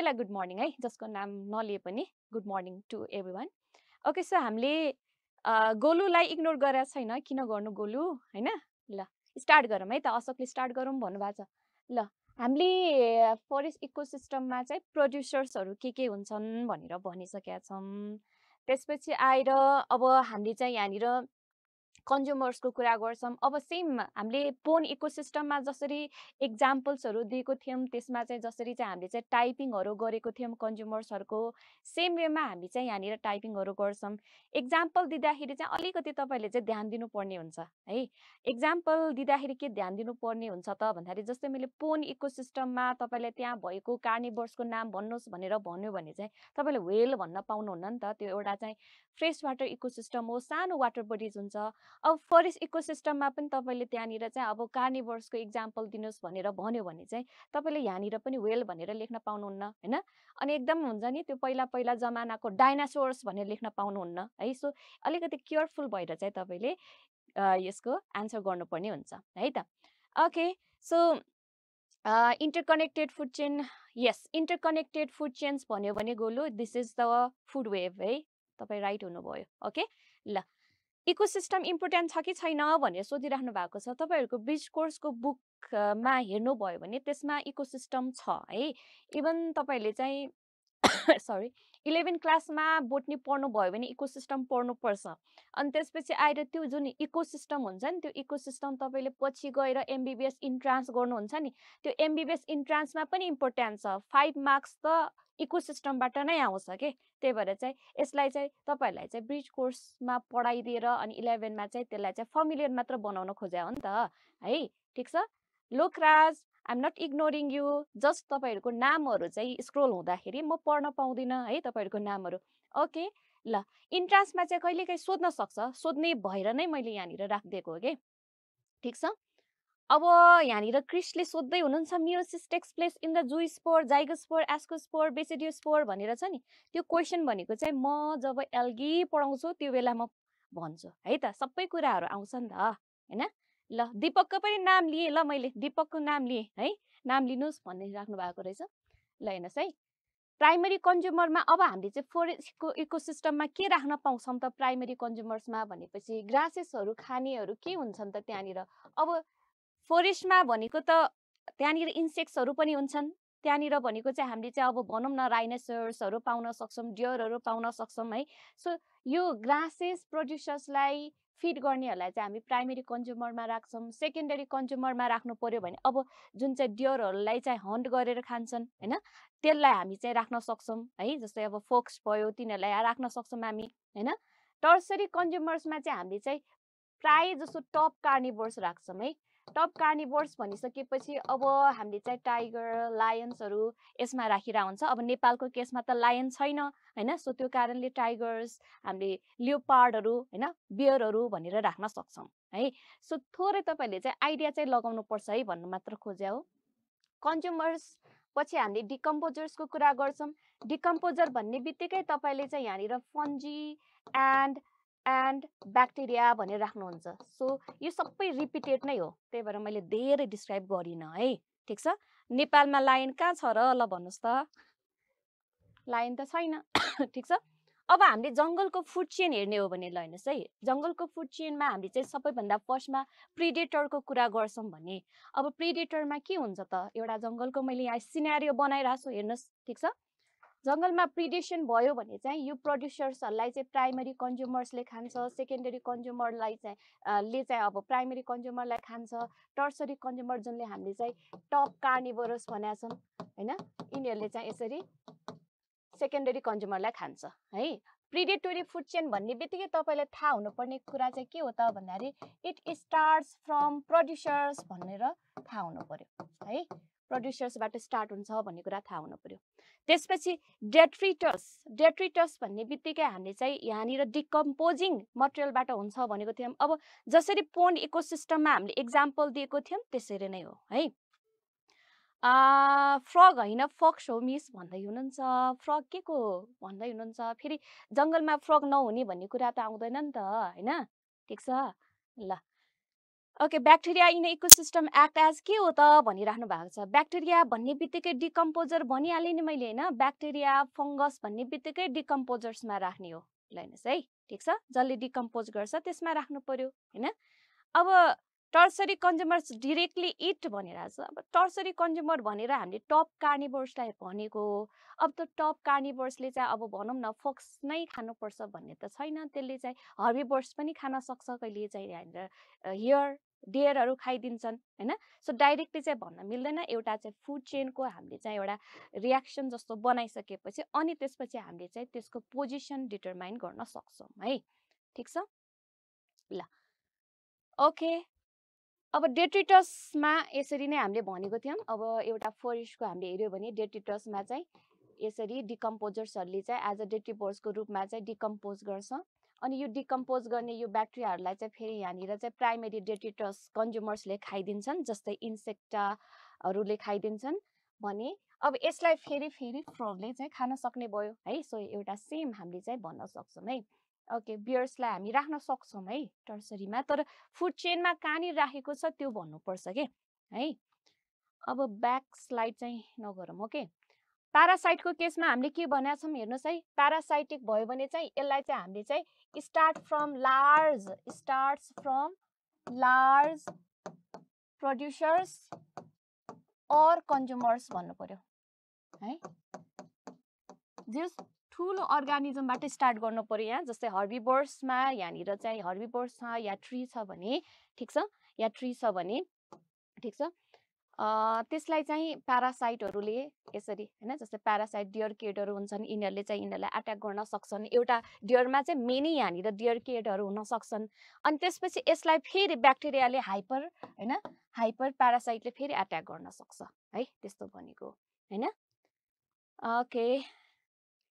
सबैलाई good morning है, जसको नाम नलिए पनि good morning to everyone. Okay, so हामीले गोलुलाई इग्नोर गरेका छैन, किन गर्नु गोलु हैन। ल स्टार्ट गरौँ है त, अशोकले स्टार्ट गरौँ भन्नुभएको छ। ल हामीले फरेस्ट इकोसिस्टममा चाहिँ प्रोड्युसर्सहरू के हुन्छन् भनेर भनिसकेका छौँ। त्यसपछि आएर अब हामीले चाहिँ यहाँनिर कन्ज्युमर्सको कुरा गर्छौँ। अब सेम हामीले पोन इकोसिस्टममा जसरी एक्जाम्पल्सहरू दिएको थियौँ, त्यसमा चाहिँ जसरी चाहिँ हामीले चाहिँ टाइपिङहरू गरेको थियौँ कन्ज्युमर्सहरूको, सेम वेमा हामी चाहिँ यहाँनिर टाइपिङहरू गर्छौँ। एक्जाम्पल दिँदाखेरि चाहिँ अलिकति तपाईँले चाहिँ ध्यान दिनुपर्ने हुन्छ है। एक्जाम्पल दिँदाखेरि के ध्यान दिनुपर्ने हुन्छ त भन्दाखेरि, जस्तै मैले पोन इकोसिस्टममा तपाईँले त्यहाँ भएको कार्निभोर्सको नाम भन्नुहोस् भनेर भन्यो भने चाहिँ तपाईँले व्हेल भन्न पाउनुहुन्न नि त। त्यो एउटा चाहिँ फ्रेस वाटर इकोसिस्टम हो, सानो वाटर बडिज हुन्छ। अब फरेस्ट इकोसिस्टममा पनि तपाईँले त्यहाँनिर चाहिँ अब कार्निभोर्सको इक्जाम्पल दिनुहोस् भनेर भन्यो भने चाहिँ तपाईँले यहाँनिर पनि व्हेल भनेर लेख्न पाउनुहुन्न हैन। अनि एकदम हुन्छ नि त्यो पहिला जमानाको डाइनासोर्स भनेर लेख्न पाउनुहुन्न है। सो अलिकति केयरफुल भएर चाहिँ तपाईँले यसको आन्सर गर्नुपर्ने हुन्छ है त। Okay, so interconnected food chain, yes interconnected food chains भन्यो भने Golu this is the food web है, तपाईँ राइट हुनुभयो। ओके, ल इकोसिस्टम इम्पोर्टेन्ट छ कि छैन भनेर सोधिराख्नु भएको छ। तपाईँहरूको ब्रिज कोर्सको बुकमा हेर्नुभयो भने त्यसमा इकोसिस्टम छ है। इभन तपाईँले चाहिँ सरी 11 क्लासमा बोटनी पढ्नुभयो भने इकोसिस्टम पढ्नुपर्छ। अनि त्यसपछि आएर त्यो जुन इकोसिस्टम हुन्छ नि, त्यो इकोसिस्टम तपाईँले पछि गएर एमबिबिएस इन्ट्रान्स गर्नुहुन्छ नि, त्यो एमबिबिएस इन्ट्रान्समा पनि इम्पोर्टेन्ट छ। 5 मार्क्स त इकोसिस्टमबाट नै आउँछ के। त्यही भएर चाहिँ यसलाई चाहिँ तपाईँहरूलाई चाहिँ ब्रिज कोर्समा पढाइदिएर अनि 11मा चाहिँ त्यसलाई चाहिँ फर्मुलियर मात्र बनाउन खोज्या हो नि त है। ठिक छ। Lokraj, I am not ignoring you, just तपाईँहरूको नामहरू चाहिँ स्क्रोल हुँदाखेरि म पढ्न पाउँदिनँ है तपाईँहरूको नामहरू। ओके, ल इन्ट्रान्समा चाहिँ कहिलेकाहीँ सोध्न सक्छ, सोध्ने भएर नै मैले यहाँनिर राखिदिएको हो कि। ठिक छ। अब यहाँनिर क्रिसले सोध्दै हुनुहुन्छ meiosis takes place in the zoospore, zygospore, ascospore, basidiospore भनेर छ नि। त्यो क्वेसन भनेको चाहिँ म जब एल्गी पढाउँछु त्यो बेला म भन्छु है त, सबै कुराहरू आउँछ नि त हैन। ल दीपकको पनि नाम लिएँ, ल मैले दीपकको नाम लिएँ है, नाम लिनुहोस् भन्ने राख्नु भएको रहेछ। ल हेर्नुहोस् है, प्राइमरी कन्ज्युमरमा अब हामीले चाहिँ फरेस्टको इकोसिस्टममा के राख्न पाउँछौँ त प्राइमरी कन्ज्युमर्समा भनेपछि ग्रासेसहरू खानेहरू के हुन्छन् त त्यहाँनिर। अब फरेस्टमा भनेको त त्यहाँनिर इन्सेक्ट्सहरू पनि हुन्छन्। त्यहाँनिर भनेको चाहिँ हामीले चाहिँ अब भनौँ न राइनोसरसहरू पाउन सक्छौँ, डियरहरू पाउन सक्छौँ है। सो यो ग्रासेस प्रोड्युसर्सलाई फिड गर्नेहरूलाई चाहिँ हामी प्राइमेरी कन्ज्युमरमा राख्छौँ। सेकेन्डरी कन्ज्युमरमा राख्नु पर्यो भने अब जुन चाहिँ डियरहरूलाई चाहिँ हन्ट गरेर खान्छन् हैन, त्यसलाई हामी चाहिँ राख्न सक्छौँ है। जस्तै अब फोक्स भयो, तिनीहरूलाई राख्न सक्छौँ हामी हैन। टर्सरी कन्ज्युमर्समा चाहिँ हामीले चाहिँ प्राय जसो टप कार्निभोर्स राख्छौँ है। टप कार्निभोर्स भनिसकेपछि अब हामीले चाहिँ टाइगर, लायन्सहरू यसमा राखिरहेको हुन्छ। अब नेपालको केसमा त लायन छैन हैन, सो त्यो कारणले टाइगर्स, हामीले लियोपार्डहरू हैन, बियरहरू भनेर राख्न सक्छौँ है। सो थोरै तपाईँले चाहिँ आइडिया चाहिँ लगाउनु पर्छ है भन्नु मात्र खोज्या हो। कन्ज्युमर्स पछि हामीले डिकम्पोजर्सको कुरा गर्छौँ। डिकम्पोजर भन्ने बित्तिकै तपाईँले चाहिँ यहाँनिर फन्जी एन्ड ब्याक्टेरिया भनेर राख्नुहुन्छ। सो यो सबै रिपिटेड नै हो, त्यही भएर मैले धेरै डिस्क्राइब गरिनँ है। ठिक छ। नेपालमा लायन कहाँ छ र, ल भन्नुहोस् त, लायन त छैन। ठिक छ। अब हामीले जङ्गलको फुड चेन हेर्ने हो भने ल हेर्नुहोस् है, जङ्गलको फुड चेनमा हामीले चाहिँ सबैभन्दा फर्स्टमा प्रिडेटरको कुरा गर्छौँ भने अब प्रिडेटरमा के हुन्छ त, एउटा जङ्गलको मैले यहाँ सिनेरियो बनाइरहेको छु हेर्नुहोस्। ठिक छ। जङ्गलमा प्रिडेसन भयो भने चाहिँ यो प्रोड्युसर्सहरूलाई चाहिँ प्राइमरी कन्ज्युमर्सले खान्छ, सेकेन्डरी कन्ज्युमरलाई चाहिँ ले चाहिँ अब प्राइमरी कन्ज्युमरलाई खान्छ, टर्सरी कन्ज्युमर जुनले हामीले चाहिँ टप कार्निभोरस भनेका छौँ हैन, यिनीहरूले चाहिँ यसरी सेकेन्डरी कन्ज्युमरलाई खान्छ है। प्रिडेटोरी फुड चेन भन्ने बित्तिकै तपाईँलाई थाहा हुनुपर्ने कुरा चाहिँ के हो त भन्दाखेरि इट स्टार्ट्स फ्रम प्रोड्युसर्स भनेर थाहा हुनु पर्यो है। प्रोड्युसर्सबाट स्टार्ट हुन्छ भन्ने कुरा थाहा हुनु पर्यो। त्यसपछि डेट्रिटस भन्ने बित्तिकै हामीले चाहिँ यहाँनिर डिकम्पोजिङ मटेरियलबाट हुन्छ भनेको थियौँ। अब जसरी पोन्ड इकोसिस्टममा हामीले एक्जाम्पल दिएको थियौँ त्यसरी नै हो है। फ्रग होइन फक्स हो मिस भन्दै हुनुहुन्छ। फ्रग के को भन्दै हुनुहुन्छ, फेरि जङ्गलमा फ्रग नहुने भन्ने कुरा त आउँदैन नि त हैन। ठिक छ। ल okay bacteria in ecosystem act as के हो त भनिराख्नु भएको छ ब्याक्टेरिया भन्ने बित्तिकै डिकम्पोजर भनिहालेँ नि मैले हैन ब्याक्टेरिया फंगस भन्ने बित्तिकै डिकम्पोजर्समा राख्ने हो ल हेर्नुस् है ठीक छ जसले डिकम्पोज गर्छ त्यसमा राख्नु पर्यो हैन अब टर्सरी कन्ज्युमर्स डाइरेक्टली इट भनिरहेछ अब टर्सरी कन्ज्युमर भनेर हामीले टप कार्निभोर्सलाई भनेको हो अब त टप कार्निभोर्सले चाहिँ अब भनौँ न फोक्स नै खानुपर्छ भन्ने त छैन त्यसले चाहिँ हर्बिभोर्स पनि खान सक्छ कहिले चाहिँ हामीलाई हियर डेयरहरू खाइदिन्छन् हैन सो डाइरेक्टली चाहिँ भन्न मिल्दैन एउटा चाहिँ फुड चेनको हामीले चाहिँ एउटा रियाक्सन जस्तो बनाइसकेपछि अनि त्यसपछि हामीले चाहिँ त्यसको पोजिसन डिटरमाइन गर्न सक्छौं है ठीक छ ल ओके अब डेट्रिटसमा यसरी नै हामीले भनेको थियौं अब एउटा फोरेस्टको हामीले हेर्यो भने डेट्रिटसमा चाहिँ यसरी डिकम्पोजर्सहरुले चाहिँ एज अ डेट्रिभोर्सको रूपमा चाहिँ डिकम्पोज गर्छ अनि यो डिकम्पोज गर्ने यो ब्याक्टेरियाहरुलाई चाहिँ फेरि यहाँनिर चाहिँ प्राइमरी डेट्रिटस कन्ज्युमर्सले खाइदिन्छन् जस्तै इन्सेक्टाहरुले खाइदिन्छन् भने अब यसलाई फेरि फ्रगले चाहिँ खान सक्ने भयो है सो एउटा सेम हामीले चाहिँ भन्न सक्छौं है ओके बियर्सलाई हामी राख्न सक्छौं है टर्सरीमा तर फुड चेनमा कहाँनिर राखेको छ त्यो भन्नुपर्छ के है अब ब्याक स्लाइड चाहिँ नगरौँ ओके प्यारासाइटको केसमा हामीले के भनेका छौं हेर्नुस् है प्यारासाइटिक भयो भने चाहिँ यसलाई चाहिँ हामीले चाहिँ स्टार्ट्स फ्रम लार्ज प्रोड्युसर्स और कन्ज्युमर्स भन्नु पर्यो है जस ठुलो अर्गानिजमबाट स्टार्ट गर्नु पर्यो यहाँ जस्तै हर्बिभोर्समा यहाँनिर चाहिँ हर्बिभोर्स छ या ट्री छ भने ठीक छ या ट्री छ भने ठीक छ त्यसलाई चाहिँ प्यारासाइटहरुले यसरी हैन जस्तै प्यारासाइट डियर केडहरु हुन्छन् यिनीहरुले चाहिँ यिनीहरुलाई अट्याक गर्न सक्छन् एउटा डियरमा चाहिँ मेनी यहाँनिर डियर केडहरु हुन सक्छन् अनि त्यसपछि यसलाई फेरि ब्याक्टेरियाले हाइपर प्यारासाइटले फेरि अट्याक गर्न सक्छ है त्यस्तो भनेको हैन okay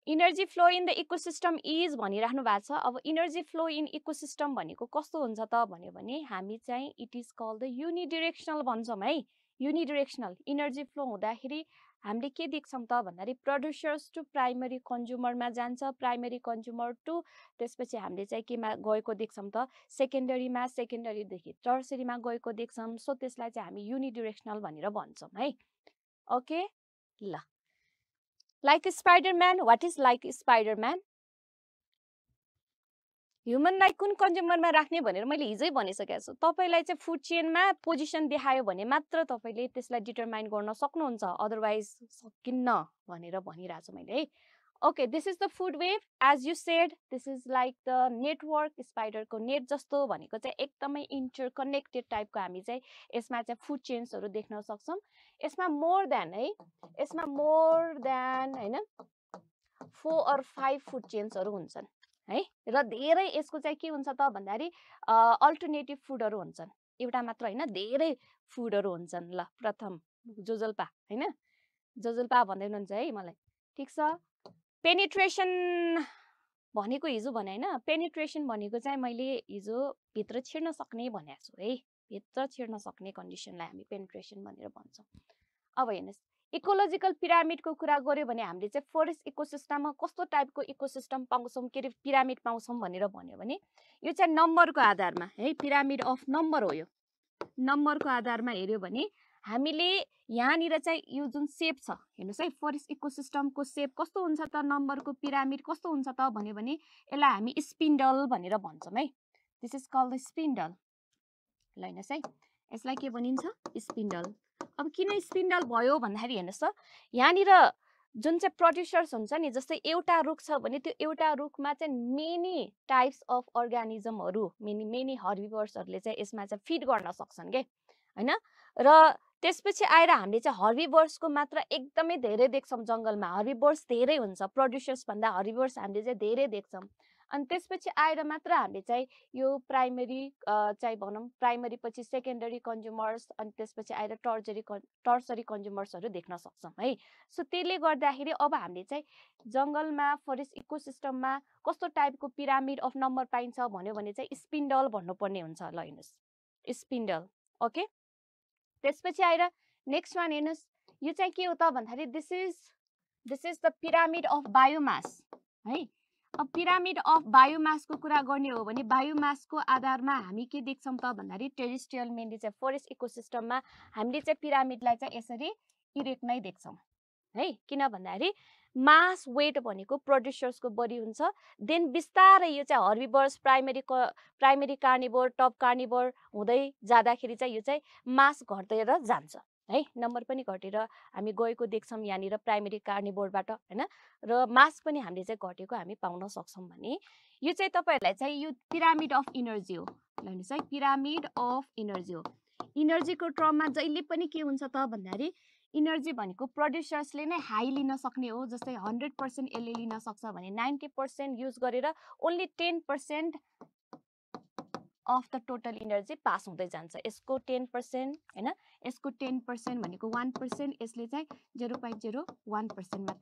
energy flow in the ecosystem is भनिराख्नु भएको छ अब इनर्जी फ्लो इन इकोसिस्टम भनेको कस्तो हुन्छ त भन्यो भने हामी चाहिँ इट इज कल्ड द युनिडिरेक्सनल भन्छौं है युनिडिरेक्सनल इनर्जी फ्लो हुँदाखेरि हामीले के देख्छौं त भन्दाखेरि प्रोड्युसर्स टु प्राइमरी कन्ज्युमरमा जान्छ प्राइमरी कन्ज्युमर टु त्यसपछि हामीले चाहिँ केमा गएको देख्छौं त सेकेन्डरीमा सेकेन्डरीदेखि टर्सरीमा गएको देख्छौं सो त्यसलाई चाहिँ हामी युनिडिरेक्सनल भनेर भन्छौं है ओके ल like Spiderman what is like Spiderman ह्युमनलाई कुन कन्ज्युमरमा राख्ने भनेर मैले हिजै भनिसकेको छु तपाईलाई चाहिँ फुड चेनमा पोजिसन देखायो भने मात्र तपाईले त्यसलाई डिटरमाइन गर्न सक्नुहुन्छ अदरवाइज सकिन्न भनेर भनिराछु मैले है okay this is the food web as you said this is like the network स्पाइडरको नेट जस्तो भनेको चाहिँ एकदमै इन्टरकनेक्टेड टाइपको हामी चाहिँ यसमा चाहिँ फुड चेन्सहरु देख्न सक्छौं यसमा मोर देन हैन 4 or 5 फुड चेन्सहरु हुन्छन् है र धेरै यसको चाहिँ के हुन्छ त भन्दाखेरि अल्टरनेटिभ फुडहरु हुन्छन् एउटा मात्र हैन धेरै फुडहरु हुन्छन् ल प्रथम जोजल्पा हैन जोजल्पा भन्दै हुनुहुन्छ है मलाई ठीक छ पेनिट्रेसन भनेको हिजो भने हैन पेनिट्रेसन भनेको चाहिँ मैले हिजो भित्र छिर्न सक्ने भनेको छु है भित्र छिर्न सक्ने कन्डिसनलाई हामी पेनिट्रेसन भनेर भन्छौं अब हेर्नुस् इकोलोजिकल पिरामिडको कुरा गर्यो भने हामीले चाहिँ फोरेस्ट इकोसिस्टममा कस्तो टाइपको इकोसिस्टम पाउँछौं के पिरामिड पाउँछौं भनेर भन्यो भने यो चाहिँ नम्बरको आधारमा है पिरामिड अफ नम्बर हो यो नम्बरको आधारमा हेर्यो भने हामीले यहाँनिर चाहिँ यो जुन शेप छ हेर्नुस् है फोरेस्ट इकोसिस्टमको शेप कस्तो हुन्छ त नम्बरको पिरामिड कस्तो हुन्छ त भन्यो भने यसलाई हामी स्पिन्डल भनेर भन्छौं है this is called the spindle ल हेर्नुस् है यसलाई के भनिन्छ स्पिन्डल अब किन स्पिन्डल भयो भन्दाखेरि हेर्नुस् त यहाँनिर जुन चाहिँ प्रोड्युसर्स हुन्छ नि जस्तै एउटा रुख छ भने त्यो एउटा रुखमा चाहिँ मेनी टाइप्स अफ अर्गानिजमहरु मेनी हर्बिभोर्सहरुले चाहिँ यसमा चाहिँ फिड गर्न सक्छन् के हैन र त्यसपछि आएर हामीले चाहिँ हर्बिभोर्सको मात्रा एकदमै धेरै देख्छौं जंगलमा हर्बिभोर्स धेरै हुन्छ प्रोड्युसर्स भन्दा हर्बिभोर्स हामीले चाहिँ धेरै देख्छौं अनि त्यसपछि आएर मात्र हामीले चाहिँ यो प्राइमरी चाहिँ भनौं प्राइमरी पछि सेकेन्डरी कन्ज्युमर्स अनि त्यसपछि आएर टर्सरी कन्ज्युमर्सहरु देख्न सक्छौं है सो त्यसले गर्दाखेरि अब हामीले चाहिँ जंगलमा फोरेस्ट इकोसिस्टममा कस्तो टाइपको पिरामिड अफ नम्बर पाइन्छ भन्यो भने चाहिँ स्पिन्डल भन्नुपर्ने हुन्छ ल हेर्नुस् स्पिन्डल ओके त्यसपछि आएर नेक्स्ट वान हेर्नुस् यो चाहिँ के हो त भन्दाखेरि this is the pyramid of biomass है अब पिरामिड अफ बायोमासको कुरा गर्ने हो भने बायोमासको आधारमा हामी के देख्छौँ त भन्दाखेरि टेरेस्ट्रियल मेनली चाहिँ फरेस्ट इकोसिस्टममा हामीले चाहिँ पिरामिडलाई चाहिँ यसरी इरेक्ट नै देख्छौँ है। किन भन्दाखेरि मास वेट भनेको प्रोड्युसर्सको बढी हुन्छ, देन बिस्तारै यो चाहिँ हर्बिभर्स प्राइमेरी कार्निभोर टप कार्निभोर हुँदै जाँदाखेरि चाहिँ यो चाहिँ मास घट्दै जान्छ है। नम्बर पनि घटेर हामी गएको देख्छौँ यहाँनिर प्राइमेरी कार्निभोरबाट हैन, र मास पनि हामीले चाहिँ घटेको हामी पाउन सक्छौँ। भने यो चाहिँ तपाईहरुलाई चाहिँ यो पिरामिड अफ इनर्जी हो। हेर्नुस् है, पिरामिड अफ इनर्जी हो। इनर्जीको टर्ममा जहिले पनि के हुन्छ त भन्दाखेरि इनर्जी भनेको प्रोड्युसर्सले नै हाई लिन सक्ने हो। जस्तै 100% यसले लिन सक्छ भने 90% युज गरेर only 10% of the total energy pass हुँदै जान्छ। यसको 10% हैन, यसको 10% भनेको 1%, यसले चाहिँ 0.01%